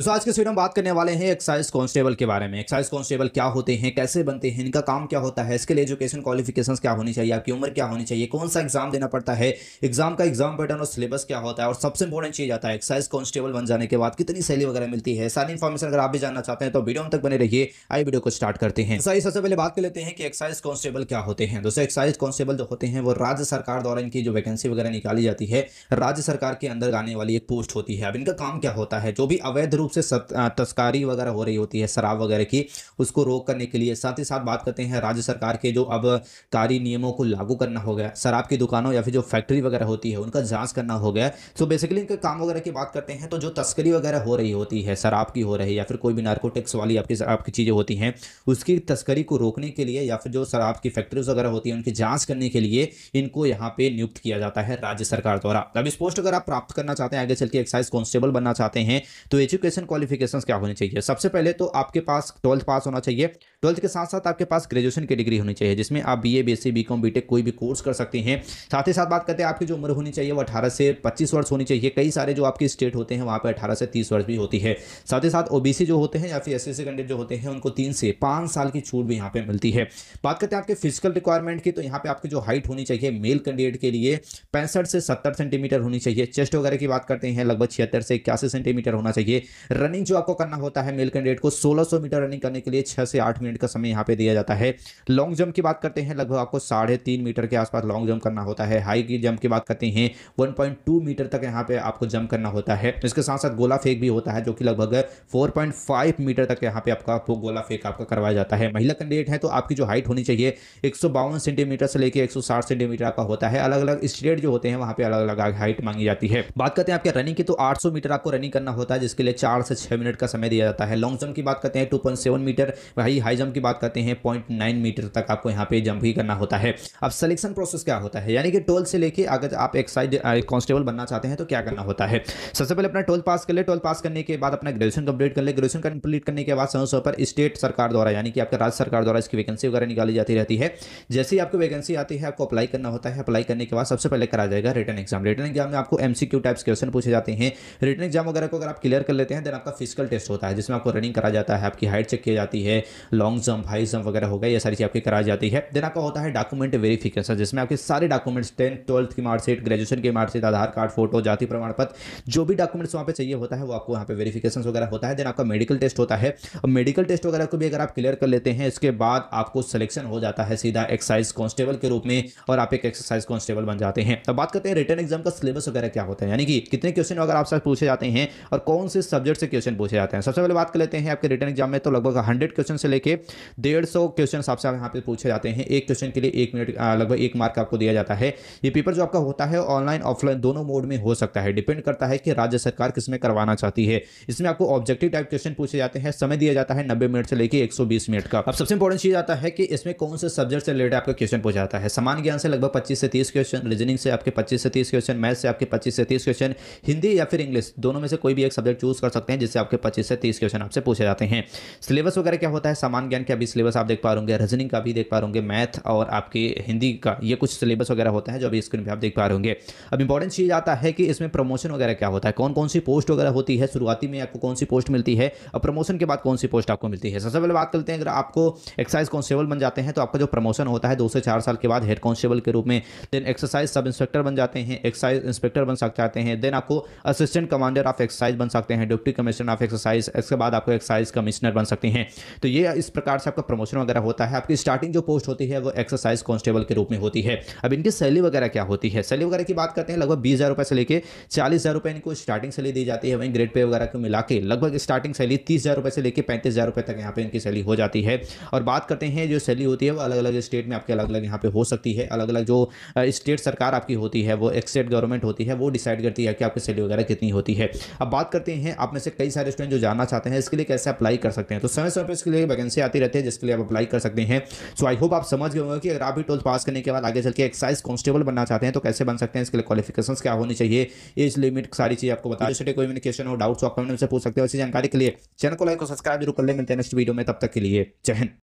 तो आज के इस वीडियो में बात करने वाले हैं एक्साइज कांस्टेबल के बारे में। एक्साइज कांस्टेबल क्या होते हैं, कैसे बनते हैं, इनका काम क्या होता है, इसके लिए एजुकेशन क्वालिफिकेशंस क्या होनी चाहिए, आपकी उम्र क्या होनी चाहिए, कौन सा एग्जाम देना पड़ता है, एग्जाम का एग्जाम पैटर्न और सिलेबस क्या होता है, और सबसे इंपॉर्टेंट चीज आता है एक्साइज कांस्टेबल बन जाने के बाद कितनी सैलरी वगैरह मिलती है। सारी इन्फॉर्मेशन अगर आप भी जानना चाहते हैं तो वीडियो में तक बने रहिए। आइए वीडियो को स्टार्ट करते हैं। सही, सबसे पहले बात कर लेते हैं कि एक्साइज कांस्टेबल क्या होते हैं। दोस्तों, एक्साइज कांस्टेबल जो होते हैं वो राज्य सरकार द्वारा इनकी जो वैकेंसी वगैरह निकाली जाती है, राज्य सरकार के अंदर आने वाली एक पोस्ट होती है। अब इनका काम क्या होता है, जो भी अवैध रूप से तस्कारी वगैरह हो रही होती है शराब वगैरह की, उसको रोक करने के लिए, साथ ही साथ बात करते हैं राज्य सरकार के जो अब कारी नियमों को लागू करना हो गया, शराब की दुकानों या फिर जो फैक्ट्री वगैरह होती है उनका जांच करना हो गया। सो बेसिकली इनके काम वगैरह की बात करते हैं तो जो तस्करी वगैरह हो रही होती है, शराब की हो रही है या फिर कोई भी नार्कोटिक्स वाली आपकी चीज़ें होती हैं, उसकी तस्करी को रोकने के लिए या फिर जो शराब की फैक्ट्रीज वगैरह होती है उनकी जांच करने के लिए इनको यहाँ पे नियुक्त किया जाता है राज्य सरकार द्वारा। अब इस पोस्ट अगर आप प्राप्त करना चाहते हैं, आगे चल के एक्साइज कांस्टेबल बनना चाहते हैं, तो एजुकेशन क्वालिफिकेशंस क्या होनी चाहिए। सबसे पहले तो आपके पास 12th पास होना चाहिए। 12th के साथ साथ आपके पास ग्रेजुएशन की डिग्री होनी चाहिए, जिसमें आप बीए, बीएससी, बीकॉम, बीटेक कोई भी कोर्स कर सकते हैं। साथ ही साथ बात करते हैं आपकी जो उम्र होनी चाहिए वो 18 से 25 वर्ष होनी चाहिए। कई सारे जो आपके स्टेट होते हैं वहाँ पे 18 से 30 वर्ष भी होती है। साथ ही साथ ओबीसी जो होते हैं या फिर एससी कैंडिडेट जो होते हैं उनको 3 से 5 साल की छूट भी यहाँ पे मिलती है। बात करते हैं आपके फिजिकल रिक्वायरमेंट की, तो यहाँ पे आपकी जो हाइट होनी चाहिए मेल कैंडिडेट के लिए 65 से 70 सेंटीमीटर होनी चाहिए। चेस्ट वगैरह की बात करते हैं लगभग 76 से 81 सेंटीमीटर होना चाहिए। रनिंग जो आपको करना होता है मेल कैंडिडेट को 1600 मीटर रनिंग करने के लिए 6 से 8 मिनट का समय यहाँ पे दिया जाता है। लॉन्ग जंप की बात करते हैं लगभग आपको 3.5 मीटर के आसपास लॉन्ग जंप करना होता है। हाई की जंप की बात करते हैं 1.2 मीटर तक यहाँ पे आपको जंप करना होता है। इसके साथ साथ गोला फेंक भी होता है जो कि लगभग 4.5 मीटर तक यहाँ पे आपका गोला फेंक आपका करवाया जाता है। महिला कैंडिडेट है तो आपकी जो हाइट होनी चाहिए 152 सेंटीमीटर से लेकर 160 सेंटीमीटर का होता है। अलग अलग स्टेट जो होते हैं वहाँ पे अलग अलग हाइट मांगी जाती है। बात करते हैं आपके रनिंग की, तो 800 मीटर आपको रनिंग करना होता है जिसके लिए 4 से 6 मिनट का समय दिया जाता है। लॉन्ग जंप की बात करते हैं 2.7 मीटर, वही हाई जंप की बात करते हैं 0.9 मीटर तक आपको यहाँ पे जंप ही करना होता है। अब सिलेक्शन प्रोसेस क्या होता है, यानी कि 12 से लेके अगर आप एक्साइज कांस्टेबल बनना चाहते हैं तो क्या करना होता है। सबसे पहले अपना 12 पास कर ले। 12 पास करने के बाद अपना ग्रेजुएशन कंप्लीट कर ले। ग्रेजुएशन कंप्लीट करने के बाद समय समय पर स्टेट सरकार द्वारा यानी कि आपके राज्य सरकार द्वारा इसकी वैकेंसी वगैरह निकाली जाती रहती है। जैसे ही आपको वैकेंसी आती है आपको अप्लाई करना होता है। अप्लाई करने के बाद सबसे पहले करा जाएगा रिटन एग्जाम। रिटन एग्जाम में आपको एमसीक्यू टाइप्स क्वेश्चन पूछे जाते हैं। रिटन एग्जाम वगैरह को अगर आप क्लियर कर लेते हैं देन आपका फिजिकल टेस्ट होता है जिसमें आपको रनिंग करा जाता है, आपकी हाइट चेक की जाती है, लॉन्ग जंप, हाई जंप वगैरह हो गया, ये सारी चीज़ आपकी कराई जाती है। देन आपका होता है डॉक्यूमेंट वेरिफिकेशन जिसमें आपके सारे डॉक्यूमेंट्स 10th 12th की मार्कशीट, ग्रेजुएशन की मार्कशीट, आधार कार्ड, फोटो, जाति प्रमाण पत्र, जो भी डॉक्यूमेंट्स वहाँ पे चाहिए होता है वो आपको वहाँ पे वेरिफिकेशन वगैरह होता है। देन आपका मेडिकल टेस्ट होता है और मेडिकल टेस्ट वगैरह को भी अगर आप क्लियर कर लेते हैं इसके बाद आपको सिलेक्शन हो जाता है सीधा एक्साइज कांस्टेबल के रूप में और आप एक एक्साइज कांस्टेबल बन जाते हैं। अब बात करते हैं रिटन एग्जाम का सिलेबस वगैरह क्या होता है, यानी कि कितने क्वेश्चन अगर आपसे पूछे जाते हैं और कौन से सब्जेक्ट से क्वेश्चन पूछे जाते हैं। सबसे पहले बात कर लेते हैं आपके रिटन एग्जाम में, तो लगभग 100 क्वेश्चन से लेके 150 क्वेश्चन आपसे यहाँ पे पूछे जाते हैं। एक क्वेश्चन के लिए 1 मिनट लगभग 1 मार्क आपको दिया जाता है। ये पेपर जो आपका होता है ऑनलाइन ऑफलाइन दोनों मोड में हो सकता है, डिपेंड करता है कि राज्य सरकार किसमें करवाना चाहती है। इसमें आपको ऑब्जेक्टिव टाइप क्वेश्चन पूछे जाते हैं, समय दिया जाता है 90 मिनट से लेकर 120 मिनट का। अब सबसे इंपॉर्टेंट चीज आता है कि इसमें कौन से सब्जेक्ट से रिलेटेड आपका क्वेश्चन पूछा जाता है। सामान्य ज्ञान से लगभग 25 से 30 क्वेश्चन, रीजनिंग से आपके 25 से 30 क्वेश्चन, मैथ से आपके 25 से 30 क्वेश्चन, हिंदी या फिर इंग्लिश दोनों में से कोई भी एक सब्जेक्ट चूज कर सकते हैं जिससे आपके 25 से 30 क्वेश्चन आपसे पूछे जाते हैं। सिलेबस वगैरह क्या होता है, सामान्य ज्ञान का भी सिलेबस आप देख पा रहे होंगे, रीजनिंग का भी देख पा रहे होंगे, मैथ और आपके हिंदी का ये कुछ सिलेबस वगैरह होता है जो अभी स्क्रीन पे आप देख पा रहे होंगे। अब इंपॉर्टेंट चीज आता है कि इसमें प्रमोशन वगैरह क्या होता है, कौन कौन सी पोस्ट वगैरह होती है, शुरुआती में आपको कौन सी पोस्ट मिलती है और प्रमोशन के बाद कौन सी पोस्ट आपको मिलती है। सबसे पहले बात करते हैं अगर आपको एक्साइज कांस्टेबल बन जाते हैं तो आपका जो प्रमोशन होता है 2 से 4 साल के बाद हेड कांस्टेबल के रूप में, देन एक्सरसाइज सब इंस्पेक्टर बन जाते हैं, एक्साइज इंस्पेक्टर बन सकते हैं, देन आपको असिस्टेंट कमांडर ऑफ एक्साइज बन सकते हैं, डिप्टी कमिश्नर ऑफ एक्सरसाइज, इसके बाद आपको एक्साइज कमिश्नर बन सकते हैं। तो ये इस प्रकार से आपका प्रमोशन वगैरह होता है। आपकी स्टार्टिंग जो पोस्ट होती है वो एक्सरसाइज कांस्टेबल के रूप में होती है। अब इनकी सैलरी वगैरह क्या होती है, सैलरी वगैरह की बात करते हैं लगभग 20,000 रुपए से लेकर 40,000 रुपए इनको स्टार्टिंग सैलरी दी जाती है। वहीं ग्रेड पे वगैरह को मिला के लगभग स्टार्टिंग सैलरी 30,000 रुपए से लेकर 35,000 रुपए तक यहाँ पे इनकी सैलरी हो जाती है। और बात करते हैं जो सैलरी होती है वो अलग अलग स्टेट में आपके अलग अलग यहाँ पे हो सकती है। अलग अलग जो स्टेट सरकार आपकी होती है वो एक स्टेट गवर्नमेंट होती है वो डिसाइड करती है कि आपकी सैलरी वगैरह कितनी होती है। अब बात करते हैं आप में से कई सारे स्टूडेंट जो जानना चाहते हैं इसके लिए कैसे अप्लाई कर सकते हैं, तो समय समय पर इसके लिए वैकेंसी आती रहती है जिसके लिए आप अप्लाई कर सकते हैं। सो आई होप आप समझ गए होंगे कि अगर आप भी 12th पास करने के बाद आगे चल के एक्साइज कांस्टेबल बनना चाहते हैं तो कैसे बन सकते हैं, इसके लिए क्वालिफिकेशंस क्या होनी चाहिए, एज लिमिट, सारी चीज़ आपको बता दें। कोई भी क्वेश्चन हो, डाउट्स हो, कमेंट में से पूछ सकते हो। इसी जानकारी के लिए चैनल को लाइक और सब्सक्राइब जरूर कर ले। मिलते हैं नेक्स्ट वीडियो में, तब तक के लिए जय हिंद।